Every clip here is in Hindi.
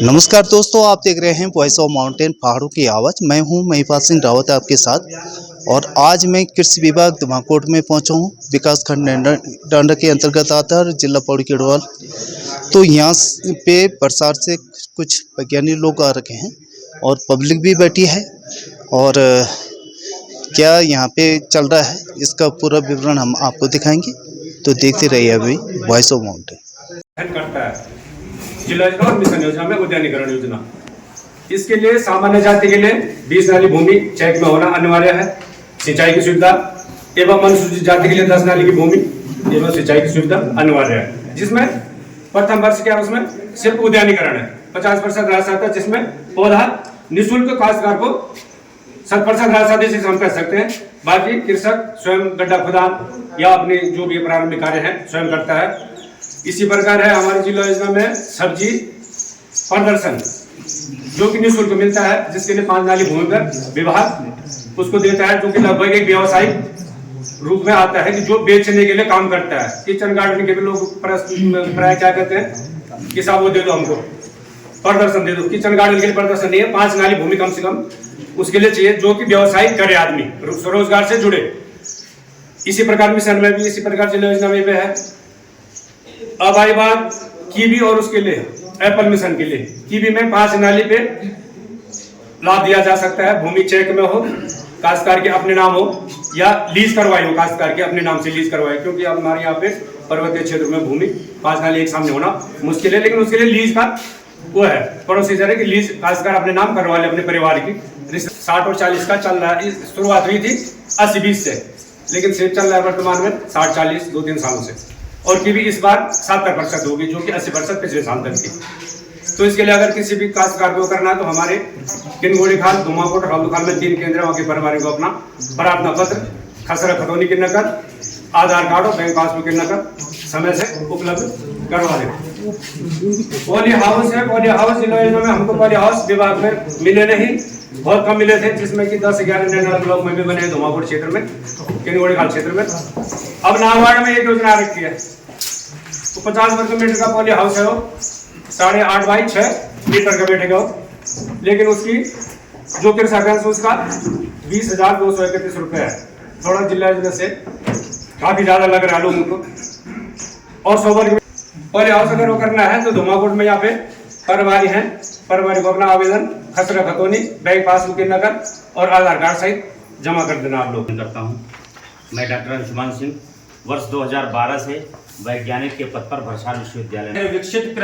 नमस्कार दोस्तों, आप देख रहे हैं वॉइस ऑफ माउंटेन पहाड़ों की आवाज़। मैं हूं महिपाल सिंह रावत आपके साथ। और आज मैं कृषि विभाग धुमाकोट में पहुंचा हूं। विकासखंड डांडा के अंतर्गत आता है, जिला पौड़ी गढ़वाल। तो यहाँ पे प्रसार से कुछ वैज्ञानिक लोग आ रखे हैं और पब्लिक भी बैठी है। और क्या यहाँ पे चल रहा है, इसका पूरा विवरण हम आपको दिखाएंगे। तो देखते रहिए अभी वॉइस ऑफ माउंटेन। करता है जिला योजना और मिशन योजना में उद्यानीकरण योजना। इसके लिए सामान्य जाति के लिए 20 नाली भूमि चेक में होना अनिवार्य है, सिंचाई की सुविधा। एवं अनुसूचित जाति के लिए 10 नाली की भूमि एवं सिंचाई की सुविधा अनिवार्य है, जिसमें प्रथम वर्ष क्या उसमें सिर्फ उद्यानीकरण है। 50% राशि आता है, जिसमें पौधा निःशुल्क काश्तकार को 100% राशि से हम कर सकते हैं। बाकी कृषक स्वयं गड्ढा खुदान या अपनी जो भी प्रारंभिक कार्य है स्वयं करता है। इसी प्रकार है हमारी जिला योजना में सब्जी प्रदर्शन जो कि निःशुल्क मिलता है, जिसके लिए 5 नाली भूमि पर विभाग उसको देता है, जो कि लगभग एक व्यावसायिक रूप में आता है कि जो बेचने के लिए काम करता है। किचन गार्डन के भी लोग प्राय क्या कहते हैं कि साहब वो दे दो, हमको प्रदर्शन दे दो। किचन गार्डन के लिए प्रदर्शन नहीं है, 5 नाली भूमि कम से कम उसके लिए चाहिए, जो कि व्यवसायिक करे आदमी स्वरोजगार से जुड़े। इसी प्रकार मिशन में भी, इसी प्रकार जिला योजना में भी है। अब आई बात कीवी और उसके लिए एप्पल मिशन के लिए। कीवी में 5 नाली पे लाभ दिया जा सकता है, भूमि चेक में हो, काश्तकार के अपने नाम हो या लीज करवाई हो, काश्तकार के अपने नाम से लीज करवाई। क्योंकि अब हमारे यहाँ पे पर्वतीय क्षेत्र में भूमि 5 नाली एक सामने होना मुश्किल है, लेकिन उसके लिए लीज का वो है प्रोसीजर है कि लीज काश्तकार अपने नाम करवा ले अपने परिवार की। 60 और 40 का चल रहा है। शुरुआत हुई थी 80-20 से, लेकिन सेब चल रहा है वर्तमान में 60-40 2-3 सालों से। और की भी इस बार 70% होगी, जो कि 80% पिछले साल तक थी। तो इसके लिए अगर किसी भी काश्तकार को करना है तो हमारे किनगोड़ी खाल, धुमाकोट, खाल में 3 केंद्र वहाँ के परिवार को अपना प्रार्थना पत्र, खसरा खतौनी की नकल, आधार कार्ड और बैंक पासबुक की नकल समय से उपलब्ध करवा दें। पॉली हाउस है, पॉली हाउस जिला योजना में हमको पॉली हाउस विभाग में मिले नहीं, बहुत कम मिले थे, जिसमें कि 10-11 ब्लॉक में भी बने धुमाकोट क्षेत्र में, किनगोड़ी खाल क्षेत्र में। अब नाबार्ड में एक योजना आ रखी है, तो 50 वर्ग मीटर का पॉली हाउस है, वो 8.5 बाई 6 मीटर का बैठेगा। लेकिन उसकी जो कृषक है उसका 20,231 रुपये है। थोड़ा जिला योजना से काफी ज्यादा लग रहा है लोगों को। और 100 वर्ग पॉली हाउस अगर वो करना है तो धुमाकोट में यहाँ पे परिवारी हैं, परिवारी को अपना आवेदन, खसरा खतौनी, बैंक पासबुक की नकल और आधार कार्ड सहित जमा कर देना। आप लोग करता हूँ। मैं डॉक्टर अंशुमान सिंह, वर्ष 2012 से वैज्ञानिक के पद पर भरसार विश्वविद्यालय में। विकसित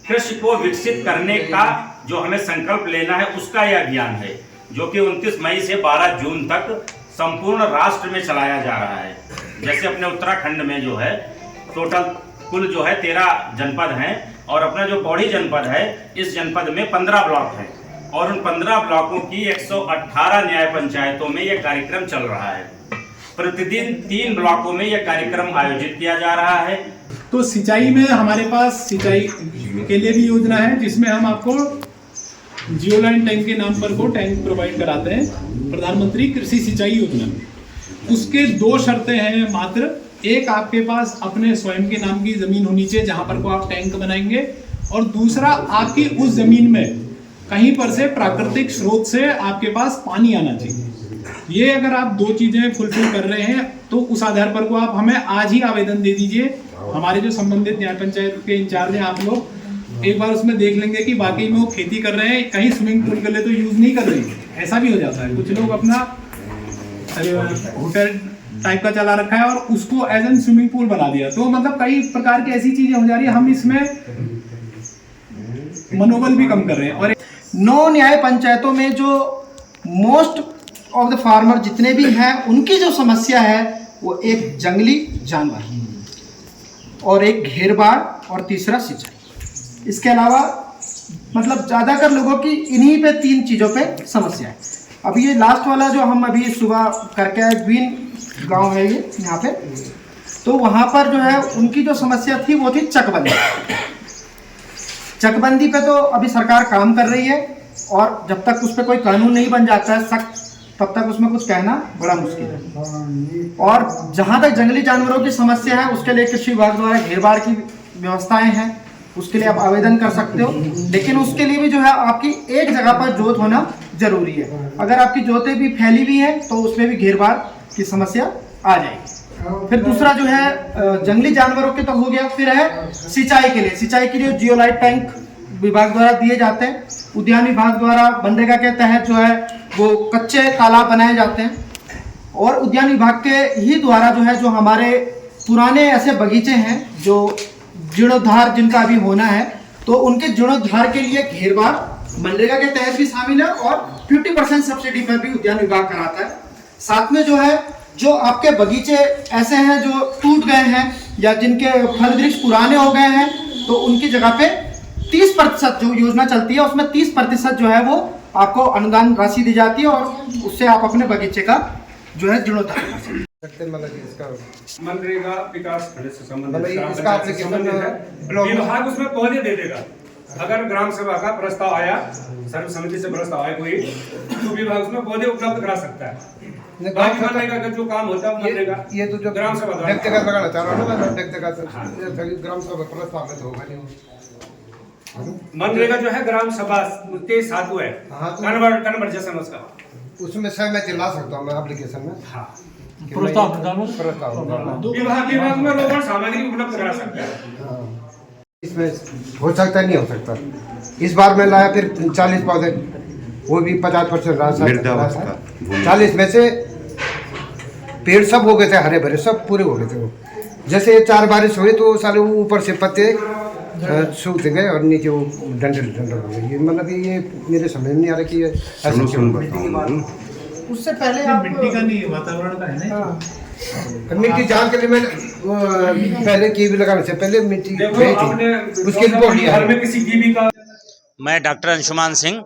कृषि को विकसित करने का जो हमें संकल्प लेना है, उसका यह अभियान है, जो कि 29 मई से 12 जून तक संपूर्ण राष्ट्र में चलाया जा रहा है। जैसे अपने उत्तराखंड में जो है टोटल कुल जो है 13 जनपद हैं, और अपना जो पौड़ी जनपद है, इस जनपद में 15 ब्लॉक हैं, और उन 15 ब्लॉकों की 118 न्याय पंचायतों में यह कार्यक्रम चल रहा है। प्रतिदिन 3 ब्लॉकों में यह कार्यक्रम आयोजित किया जा रहा है। तो सिंचाई में हमारे पास सिंचाई के लिए भी योजना है, जिसमें हम आपको जियोलाइन टैंक के नाम पर को टैंक प्रोवाइड कराते हैं प्रधानमंत्री कृषि सिंचाई योजना में। उसके 2 शर्तें हैं मात्र। एक, आपके पास अपने स्वयं के नाम की जमीन होनी चाहिए जहां पर को आप टैंक बनाएंगे, और दूसरा, आपकी उस जमीन में कहीं पर से प्राकृतिक स्रोत से आपके पास पानी आना चाहिए। ये अगर आप 2 चीजें फुलफिल कर रहे हैं तो उस आधार पर को आप हमें आज ही आवेदन दे दीजिए। हमारे जो संबंधित न्याय पंचायत के इंचार्ज हैं, आप लोग एक बार उसमें देख लेंगे कि वाकई में वो खेती कर रहे हैं, कहीं स्विमिंग पूल के लिए तो यूज नहीं कर रहे हैं। ऐसा भी हो जाता है, कुछ लोग अपना होटल टाइप का चला रखा है और उसको एज एन स्विमिंग पूल बना दिया। तो मतलब कई प्रकार की ऐसी चीजें हो जा रही है, हम इसमें मनोबल भी कम कर रहे हैं। और 9 न्याय पंचायतों में जो मोस्ट ऑफ द फार्मर जितने भी हैं, उनकी जो समस्या है वो एक जंगली जानवर और एक घेरबाड़ और तीसरा सिंचाई। इसके अलावा मतलब ज़्यादातर लोगों की इन्हीं पे 3 चीज़ों पे समस्या है। अब ये लास्ट वाला जो हम अभी सुबह करके आए, ग्वीन गांव है ये यहाँ पे, तो वहाँ पर जो है उनकी जो समस्या थी वो थी चकबंदी। चकबंदी पे तो अभी सरकार काम कर रही है, और जब तक उस पर कोई कानून नहीं बन जाता है सख्त, तब तक उसमें कुछ कहना बड़ा मुश्किल है। और जहाँ तक जंगली जानवरों की समस्या है, उसके लिए कृषि विभाग द्वारा घेरबाड़ की व्यवस्थाएं हैं, उसके लिए आप आवेदन कर सकते हो। लेकिन उसके लिए भी जो है आपकी एक जगह पर जोत होना जरूरी है। अगर आपकी जोतें भी फैली हुई हैं तो उसमें भी घेर बार की समस्या आ जाएगी। फिर दूसरा जो है जंगली जानवरों के तो हो गया, फिर है सिंचाई के लिए जियोलाइट टैंक विभाग द्वारा दिए जाते हैं। उद्यान विभाग द्वारा मनरेगा के तहत जो है वो कच्चे तालाब बनाए जाते हैं, और उद्यान विभाग के ही द्वारा जो है जो हमारे पुराने ऐसे बगीचे हैं जो जीर्णोद्धार जिनका अभी होना है, तो उनके जीर्णोद्धार के लिए घेरबार मनरेगा के तहत भी शामिल है और 50% सब्सिडी पर भी उद्यान विभाग कराता है। साथ में जो है जो आपके बगीचे ऐसे हैं जो टूट गए हैं या जिनके फल वृक्ष पुराने हो गए हैं, तो उनकी जगह पे 30% जो योजना चलती है उसमें 30% जो है वो आपको अनुदान राशि दी जाती है और उससे आप अपने बगीचे का जो है जीर्णोद्धार कर सकते हैं। मतलब इसका मनरेगा विकास खंड से मतलब संबंधित इसका एप्लीकेशन है। विभाग उसमें पौधे दे देगा। अगर ग्राम सभा का प्रस्ताव आया, सर्वसम्मति से प्रस्ताव आया कोई, तो विभाग उसमें पौधे उपलब्ध करा सकता है। बाकी मनरेगा का जो काम होता है मनरेगा ये तो जो ग्राम सभा व्यक्तिगत लगाना चाह रहा हूँ ना, मैं व्यक्तिगत ग्राम सभा प्रस्ताव में तो होगा नहीं। मनरेगा जो है ग्राम सभा के साथ हुआ है, हाँ, तो कन्वर्जेशन उसका उसमें सहमति ला सकता हूँ मैं एप्लीकेशन में। हाँ, प्रस्ताव विभाग में रोपण सामग्री उपलब्ध करा सकता है। इसमें हो सकता नहीं हो सकता। इस बार मैं लाया फिर 40 पौधे, वो भी 50% राशि। 40 में से पेड़ सब हो गए थे, हरे भरे सब पूरे हो गए थे। वो जैसे 4 बारिश हुई तो साले वो ऊपर से पत्ते सूख गए और नीचे वो डंडल हो गए। ये मतलब ये मेरे समझ नहीं आ रहा कि ये ऐसे क्यों। उससे पहले आप मिट्टी का नहीं, वातावरण का है ना। मिट्टी जांच के लिए मैंने पहले की भी लगाने से पहले मिट्टी देखो आपने उसकी रिपोर्ट लिया घर में किसी कीवी का। मैं डॉक्टर अंशुमान सिंह,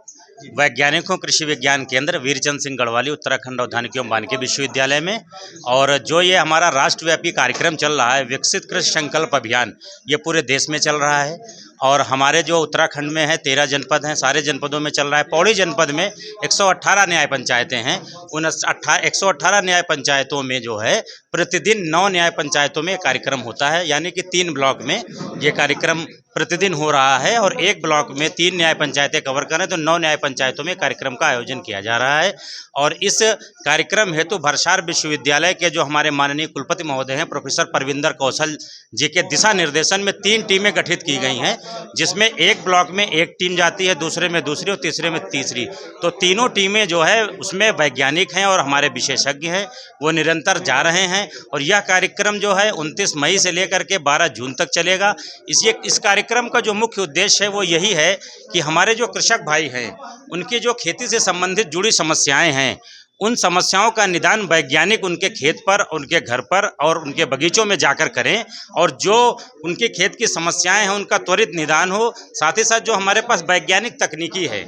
वैज्ञानिकों कृषि विज्ञान केंद्र वीरचंद सिंह गढ़वाली, उत्तराखंड औद्यानिक एवं वानिकी विश्वविद्यालय में। और जो ये हमारा राष्ट्रव्यापी कार्यक्रम चल रहा है विकसित कृषि संकल्प अभियान, ये पूरे देश में चल रहा है। और हमारे जो उत्तराखंड में है 13 जनपद हैं, सारे जनपदों में चल रहा है। पौड़ी जनपद में 118 न्याय पंचायतें हैं। उन 118 न्याय पंचायतों में जो है प्रतिदिन 9 न्याय पंचायतों में कार्यक्रम होता है, यानी कि 3 ब्लॉक में ये कार्यक्रम प्रतिदिन हो रहा है। और एक ब्लॉक में 3 न्याय पंचायतें कवर करें तो 9 न्याय पंचायतों में कार्यक्रम का आयोजन किया जा रहा है। और इस कार्यक्रम हेतु भरसार विश्वविद्यालय के जो हमारे माननीय कुलपति महोदय हैं प्रोफेसर परविंदर कौशल जी के दिशा निर्देशन में 3 टीमें गठित की गई हैं, जिसमें एक ब्लॉक में एक टीम जाती है, दूसरे में दूसरी और तीसरे में तीसरी। तो तीनों टीमें जो है उसमें वैज्ञानिक हैं और हमारे विशेषज्ञ हैं, वो निरंतर जा रहे हैं। और यह कार्यक्रम जो है 29 मई से लेकर के 12 जून तक चलेगा। इस कार्यक्रम का जो मुख्य उद्देश्य है वो यही है कि हमारे जो कृषक भाई हैं उनकी जो खेती से संबंधित जुड़ी समस्याएं हैं, उन समस्याओं का निदान वैज्ञानिक उनके खेत पर, उनके घर पर और उनके बगीचों में जाकर करें। और जो उनके खेत की समस्याएं हैं उनका त्वरित निदान हो। साथ ही साथ जो हमारे पास वैज्ञानिक तकनीकी है,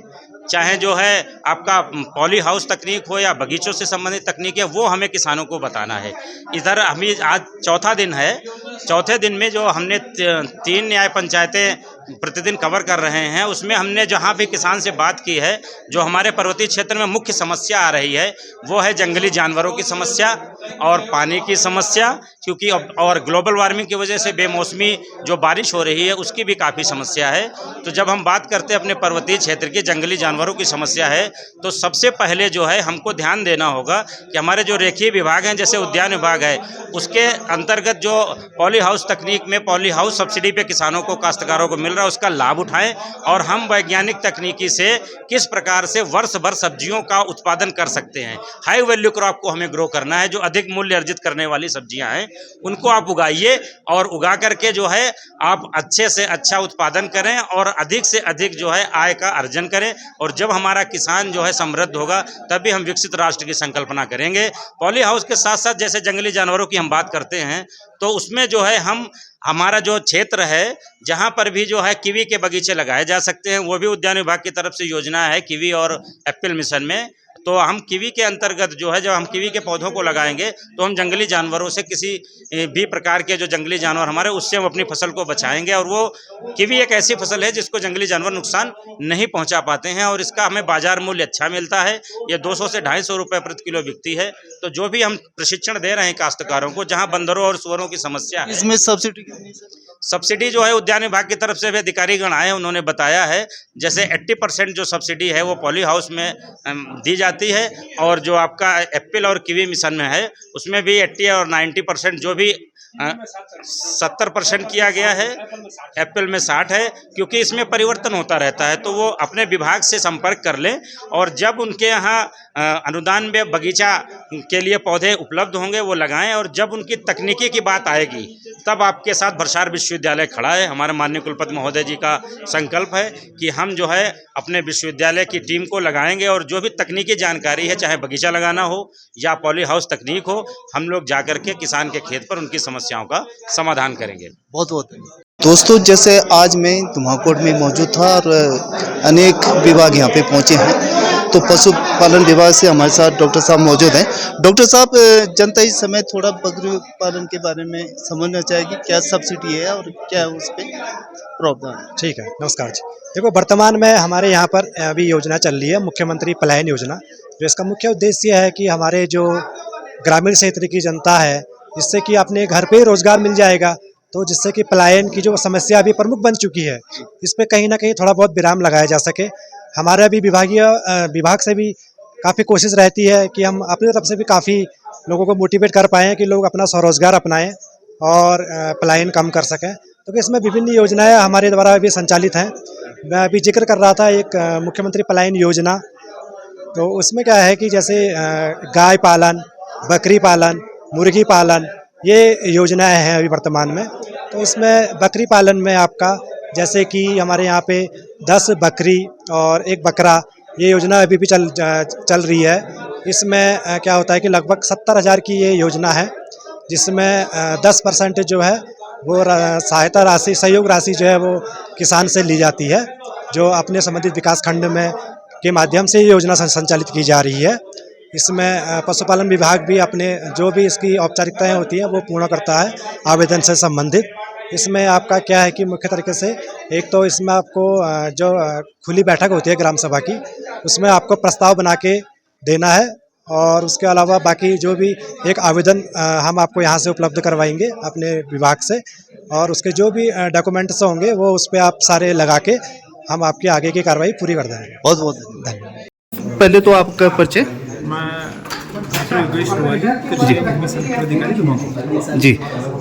चाहे जो है आपका पॉली हाउस तकनीक हो या बगीचों से संबंधित तकनीक है, वो हमें किसानों को बताना है। इधर हमें आज चौथा दिन है। चौथे दिन में जो हमने 3 न्याय पंचायतें प्रतिदिन कवर कर रहे हैं, उसमें हमने जहाँ भी किसान से बात की है, जो हमारे पर्वतीय क्षेत्र में मुख्य समस्या आ रही है वो है जंगली जानवरों की समस्या और पानी की समस्या, क्योंकि और ग्लोबल वार्मिंग की वजह से बेमौसमी जो बारिश हो रही है उसकी भी काफ़ी समस्या है। तो जब हम बात करते हैं अपने पर्वतीय क्षेत्र की जंगली जानवरों की समस्या है, तो सबसे पहले जो है हमको ध्यान देना होगा कि हमारे जो रेखीय विभाग हैं, जैसे उद्यान विभाग है, उसके अंतर्गत जो पॉली हाउस तकनीक में पॉली हाउस सब्सिडी पे किसानों को, काश्तकारों को मिल रहा है, उसका लाभ उठाएं। और हम वैज्ञानिक तकनीकी से किस प्रकार से वर्ष भर सब्जियों का उत्पादन कर सकते हैं। हाई वैल्यू क्रॉप को हमें ग्रो करना है, जो अधिक मूल्य अर्जित करने वाली सब्जियां हैं उनको आप उगाइए और उगा करके जो है आप अच्छे से अच्छा उत्पादन करें और अधिक से अधिक जो है आय का अर्जन करें। और जब हमारा किसान जो है समृद्ध होगा तभी हम विकसित राष्ट्र की संकल्पना करेंगे। पॉली हाउस के साथ साथ जैसे जंगली जानवरों की हम बात करते हैं, तो उसमें जो है हमारा जो क्षेत्र है जहाँ पर भी जो है कीवी के बगीचे लगाए जा सकते हैं, वो भी उद्यान विभाग की तरफ से योजना है कीवी और एप्पल मिशन में। तो हम कीवी के अंतर्गत जो है, जब हम कीवी के पौधों को लगाएंगे तो हम जंगली जानवरों से, किसी भी प्रकार के जो जंगली जानवर हमारे, उससे हम अपनी फसल को बचाएंगे। और वो कीवी एक ऐसी फसल है जिसको जंगली जानवर नुकसान नहीं पहुंचा पाते हैं और इसका हमें बाजार मूल्य अच्छा मिलता है। ये 200 से 250 रुपये प्रति किलो बिकती है। तो जो भी हम प्रशिक्षण दे रहे हैं काश्तकारों को, जहाँ बंदरों और सुअरों की समस्या है, इसमें सब्सिडी कितनी सर? सब्सिडी जो है उद्यान विभाग की तरफ से भी अधिकारीगण आए, उन्होंने बताया है जैसे 80% जो सब्सिडी है वो पॉली हाउस में दी जाती है, और जो आपका एप्पल और कीवी मिशन में है उसमें भी 80 और 90% जो भी 70% किया गया है, एप्पल में 60 है, क्योंकि इसमें परिवर्तन होता रहता है। तो वो अपने विभाग से संपर्क कर लें, और जब उनके यहाँ अनुदान में बगीचा के लिए पौधे उपलब्ध होंगे वो लगाएं, और जब उनकी तकनीकी की बात आएगी तब आपके साथ भरसार विश्वविद्यालय खड़ा है। हमारे माननीय कुलपति महोदय जी का संकल्प है कि हम जो है अपने विश्वविद्यालय की टीम को लगाएंगे, और जो भी तकनीकी जानकारी है, चाहे बगीचा लगाना हो या पॉली हाउस तकनीक हो, हम लोग जाकर के किसान के खेत पर उनकी समस्याओं का समाधान करेंगे। बहुत बहुत धन्यवाद। दोस्तों, जैसे आज मैं धुमाकोट में मौजूद था और अनेक विभाग यहाँ पे पहुँचे हैं, तो पशुपालन विभाग से हमारे साथ डॉक्टर साहब मौजूद हैं। डॉक्टर साहब, जनता इस समय थोड़ा बकरी पालन के बारे में समझना चाहेगी, क्या सब्सिडी है और क्या उस पर प्रावधान है? ठीक है, नमस्कार जी। देखो, वर्तमान में हमारे यहाँ पर अभी योजना चल रही है, मुख्यमंत्री पलायन योजना, जो इसका मुख्य उद्देश्य है कि हमारे जो ग्रामीण क्षेत्र की जनता है, जिससे कि अपने घर पे रोजगार मिल जाएगा, तो जिससे कि पलायन की जो समस्या अभी प्रमुख बन चुकी है, इस पे कहीं ना कहीं थोड़ा बहुत विराम लगाया जा सके। हमारे अभी विभाग से भी काफ़ी कोशिश रहती है कि हम अपनी तरफ से भी काफ़ी लोगों को मोटिवेट कर पाएँ कि लोग अपना स्वरोजगार अपनाएं और पलायन कम कर सकें। तो इसमें विभिन्न योजनाएं हमारे द्वारा अभी संचालित हैं। मैं अभी जिक्र कर रहा था एक मुख्यमंत्री पलायन योजना, तो उसमें क्या है कि जैसे गाय पालन, बकरी पालन, मुर्गी पालन, ये योजनाएं हैं अभी वर्तमान में। तो इसमें बकरी पालन में आपका जैसे कि हमारे यहाँ पे 10 बकरी और 1 बकरा, ये योजना अभी भी चल रही है। इसमें क्या होता है कि लगभग 70,000 की ये योजना है, जिसमें 10% जो है वो सहायता राशि, सहयोग राशि जो है वो किसान से ली जाती है, जो अपने संबंधित विकास खंड में के माध्यम से ये योजना संचालित की जा रही है। इसमें पशुपालन विभाग भी अपने जो भी इसकी औपचारिकताएं होती हैं वो पूर्ण करता है आवेदन से संबंधित। इसमें आपका क्या है कि मुख्य तरीके से एक तो इसमें आपको जो खुली बैठक होती है ग्राम सभा की, उसमें आपको प्रस्ताव बना के देना है, और उसके अलावा बाकी जो भी एक आवेदन हम आपको यहाँ से उपलब्ध करवाएंगे अपने विभाग से, और उसके जो भी डॉक्यूमेंट्स होंगे वो उस पर आप सारे लगा के हम आपकी आगे की कार्रवाई पूरी कर देंगे। बहुत बहुत धन्यवाद। पहले तो आपका परिचय। जी,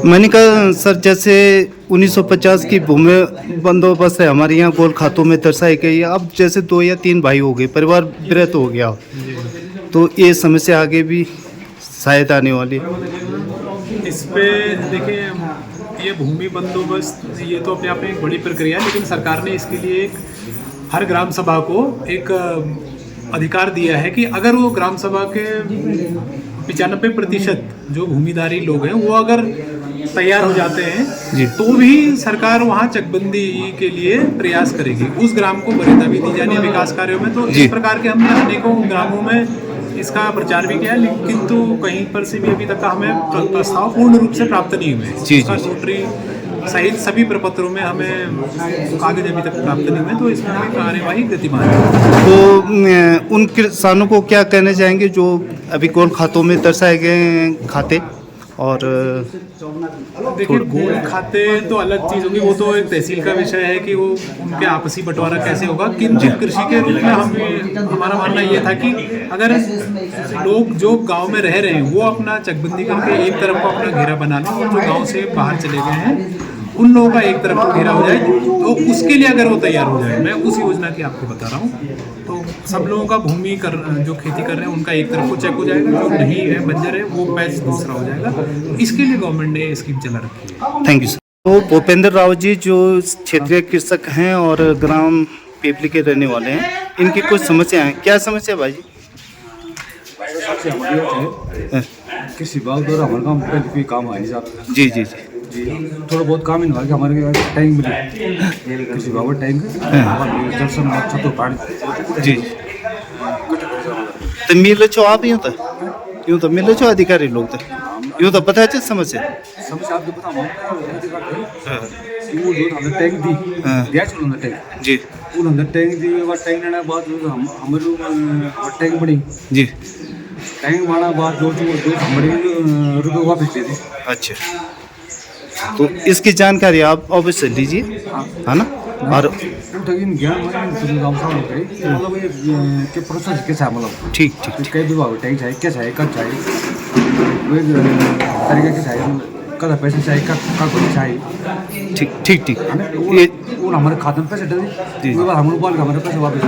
मैंने कहा सर, जैसे 1950 की भूमि बंदोबस्त है हमारे यहाँ गोल खातों में दर्शाई गई है। अब जैसे 2 या 3 भाई हो गए, परिवार वृहत हो गया, तो ये समस्या आगे भी शायद आने वाली है। इस पे देखिए, ये भूमि बंदोबस्त ये तो अपने आप में एक बड़ी प्रक्रिया है, लेकिन सरकार ने इसके लिए हर ग्राम सभा को एक अधिकार दिया है कि अगर वो ग्राम सभा के 95% जो भूमिधारी लोग हैं वो अगर तैयार हो जाते हैं तो भी सरकार वहाँ चकबंदी के लिए प्रयास करेगी, उस ग्राम को वरीयता भी दी जानी है विकास कार्यों में। तो इस प्रकार के हमने अनेकों ग्रामों में इसका प्रचार भी किया, लेकिन किंतु कहीं पर से भी अभी तक हमें प्रस्ताव पूर्ण रूप से प्राप्त नहीं हुए। इसका नोटरी सहित सभी प्रपत्रों में हमें कागज अभी तक प्राप्त नहीं हुए, तो इसमें हमें कार्यवाही गतिमान है। तो उन किसानों को क्या कहना चाहेंगे जो अभी गोल खातों में दर्शाए गए खाते? और देखिए, गोल खाते तो अलग चीज़ होगी, वो तो एक तहसील का विषय है कि वो उनके आपसी बंटवारा कैसे होगा। किंतु कृषि के रूप में हमारा मानना ये था कि अगर लोग जो गांव में रह रहे हैं वो अपना चकबंदी करके एक तरफ को अपना घेरा बना लें, और जो गांव से बाहर चले गए हैं उन लोगों का एक तरफ को घेरा हो जाए, तो उसके लिए अगर वो तैयार हो जाए, मैं उस योजना की आपको बता रहा हूँ, तो सब लोगों का जो खेती कर रहे हैं उनका एक तरफ को चेक हो जाएगा, जो नहीं है बंजर है वो पैच दूसरा हो जाएगा। तो इसके लिए गवर्नमेंट ने स्कीम चला रखी है। Thank you sir. तो भूपेंद्र राव जी जो क्षेत्रीय कृषक हैं और ग्राम पीपली के रहने वाले हैं, इनकी कुछ समस्या है। क्या समस्या भाई जी? कृषि विभाग द्वारा हमारे गाँव में कोई काम आ नहीं जाता। जी जी जी जी, थोड़ा बहुत काम इनका हमारे टैंक मिले, कृषि विभाग टैंक जल पानी जी। तो मिले छो आप यूँ तो मिले छो अधिकारी लोग तो यूँ तो पता है समस्या आपको पता वो जो हमने टैंक दी दिया चलो ना टैंक जी, वो हमने टैंक दी, वो टैंक लेने बाद हमारे टैंक बनी जी, टैंक बना बाद जो हमारे रुपये वापस दे दी। अच्छा, तो इसकी जानकारी आप अवश्य लीजिए, है ना। और उठगिन ज्ञान मतलब गाउँ साउँ मतलब ये के प्रोसेस के छ मतलब ठीक ठीक कई विभाग टैंक चाहिए क्या चाहिए कब चाहिए वे तरीके के चाहिए कदा पैसे चाहिए कब चाहिए ठीक ठीक ठीक है ना ये वो हमारे खाते में पैसे डाल दी हमारे पास हमारे पैसे वापस